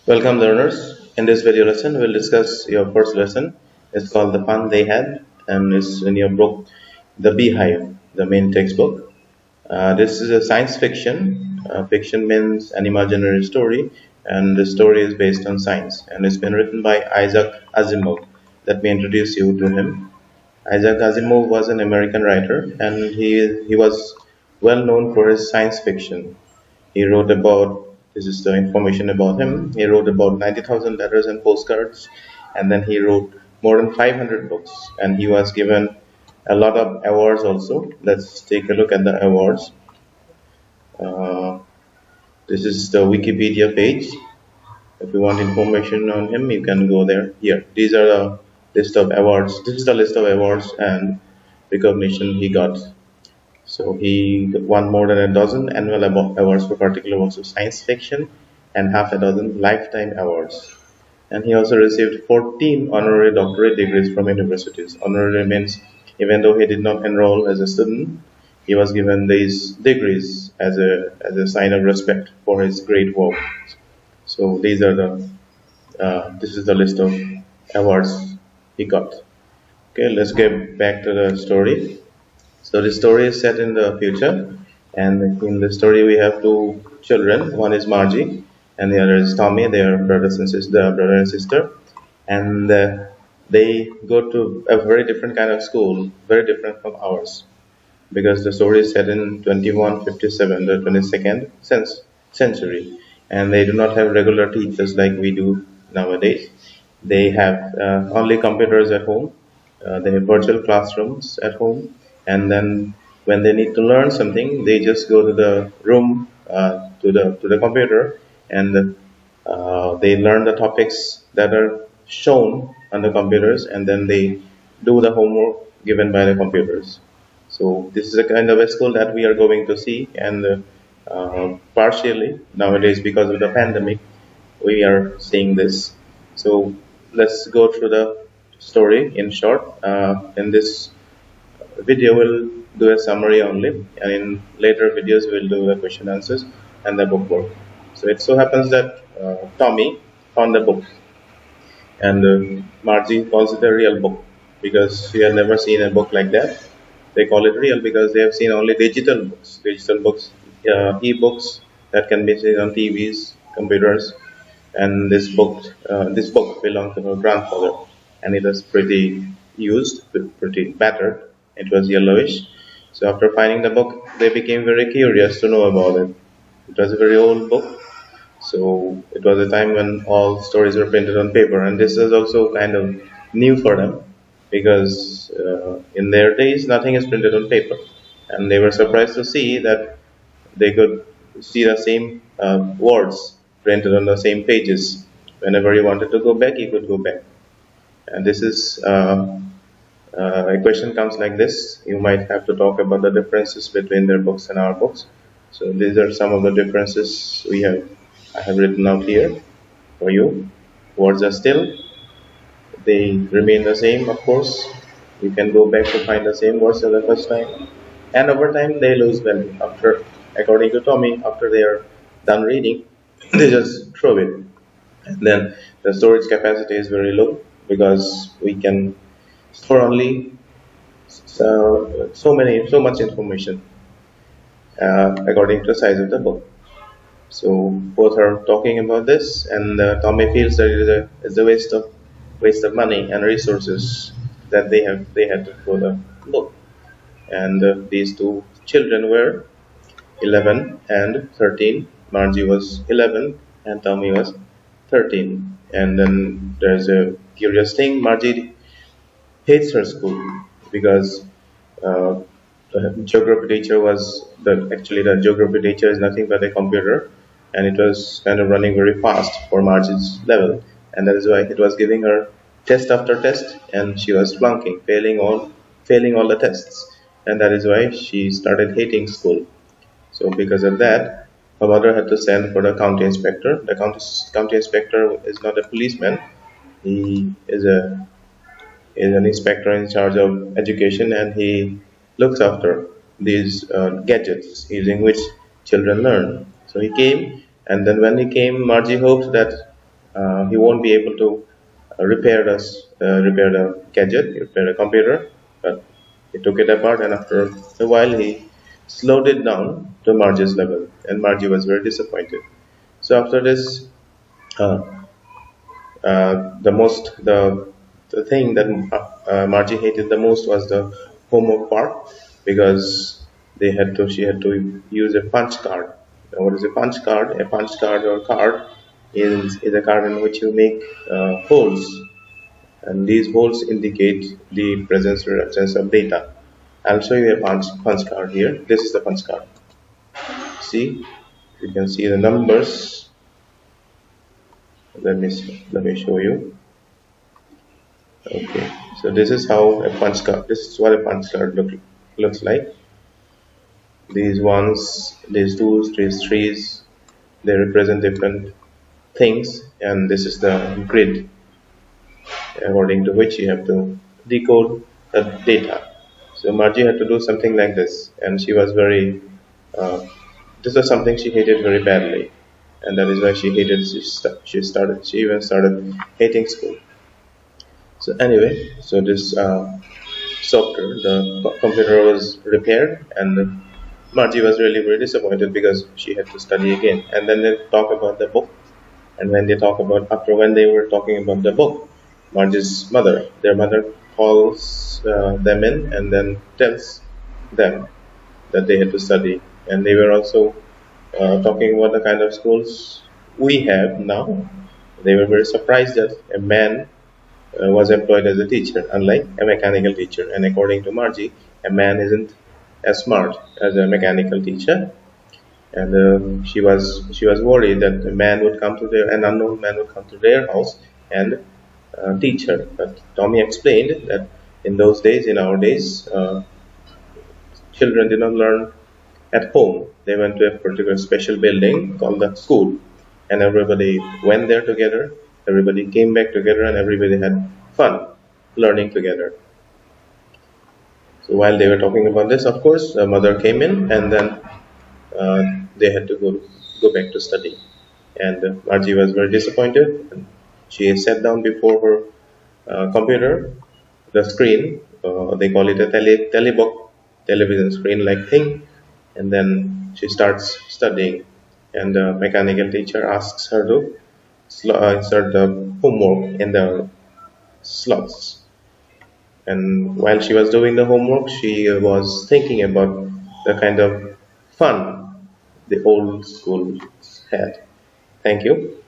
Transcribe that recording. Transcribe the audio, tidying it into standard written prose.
Welcome learners. In this video lesson, we'll discuss your first lesson. It's called The Fun They Had and it's in your book, The Beehive, the main textbook. This is a science fiction. Fiction means an imaginary story and the story is based on science and it's been written by Isaac Asimov. Let me introduce you to him. Isaac Asimov was an American writer and he was well known for his science fiction. He wrote about, this is the information about him. He wrote about 90,000 letters and postcards, and then he wrote more than 500 books, and he was given a lot of awards also. Let's take a look at the awards. Uh, this is the Wikipedia page. If you want information on him, you can go there. Here, these are the list of awards. This is the list of awards and recognition he got. So he won more than a dozen annual awards for particular works of science fiction and half a dozen lifetime awards. And he also received 14 honorary doctorate degrees from universities. Honorary means even though he did not enroll as a student, he was given these degrees as a sign of respect for his great work. So these are this is the list of awards he got. Okay, let's get back to the story. So the story is set in the future, and in the story we have two children. One is Margie, and the other is Tommy. They are brothers and brother and sister, and they go to a very different kind of school, very different from ours, because the story is set in 2157, the 22nd century, and they do not have regular teachers like we do nowadays. They have only computers at home. They have virtual classrooms at home, and then when they need to learn something, they just go to the room to the computer, and they learn the topics that are shown on the computers, and then they do the homework given by the computers. So this is a kind of a school that we are going to see, and partially nowadays because of the pandemic, we are seeing this. So let's go through the story in short. In this video we'll do a summary only, and in later videos we'll do the question answers and the book work. So it so happens that Tommy found the book, and Margie calls it a real book because she had never seen a book like that. They call it real because they have seen only digital books, e-books that can be seen on TVs, computers, and this book belonged to her grandfather, and it was pretty used, pretty battered. It was yellowish. So after finding the book, they became very curious to know about it. It was a very old book. So it was a time when all stories were printed on paper, and this was also kind of new for them because in their days nothing is printed on paper, and they were surprised to see that they could see the same words printed on the same pages. Whenever you wanted to go back, you could go back. And this is a question comes like this. You might have to talk about the differences between their books and our books. So these are some of the differences I have written out here for you. Words are still, they remain the same, of course. You can go back to find the same words as the first time. And over time they lose value. According to Tommy, after they are done reading, they just throw it. And then the storage capacity is very low because we can store only so much information according to the size of the book. So both are talking about this, and Tommy feels that it's a waste of money and resources that they had to throw the book. And these two children were 11 and 13. Margie was 11 and Tommy was 13. And then there's a curious thing. Margie hates her school because the geography teacher the geography teacher is nothing but a computer, and it was kind of running very fast for Margie's level, and that is why it was giving her test after test, and she was flunking, failing all the tests, and that is why she started hating school. So because of that, her mother had to send for the county inspector. The county inspector is not a policeman; he is an inspector in charge of education, and he looks after these gadgets using which children learn. So he came, and then when he came, Margie hoped that he won't be able to repair the gadget, repair the computer. But he took it apart, and after a while, he slowed it down to Margie's level, and Margie was very disappointed. So after this, uh, the thing that Margie hated the most was the homework part, because she had to use a punch card. Now, what is a punch card? A punch card or card is a card in which you make holes, and these holes indicate the presence or absence of data. I'll show you a punch card here. This is the punch card. See, you can see the numbers. Let me show you. Okay, so this is how a punch card. This is what a punch card looks like. These ones, these twos, these threes, they represent different things, and this is the grid according to which you have to decode the data. So Margie had to do something like this, and she was very. This was something she hated very badly, and that is why she hated. She even started hating school. So anyway, so this software, the computer was repaired, and Margie was really very disappointed because she had to study again. And then they talk about the book, and when they were talking about the book, their mother calls them in and then tells them that they had to study, and they were also talking about the kind of schools we have now. They were very surprised that a man was employed as a teacher, unlike a mechanical teacher. And according to Margie, a man isn't as smart as a mechanical teacher. And she was worried that an unknown man would come to their house and teach her. But Tommy explained that in our days, children did not learn at home. They went to a particular special building called the school, and everybody went there together. Everybody came back together, and everybody had fun learning together. So while they were talking about this, of course, the mother came in, and then uh, they had to go back to study. And Margie was very disappointed. And she sat down before her computer, the screen. They call it a telebook, television screen like thing. And then she starts studying. And the mechanical teacher asks her to insert the homework in the slots. And while she was doing the homework, she was thinking about the kind of fun the old school had. Thank you.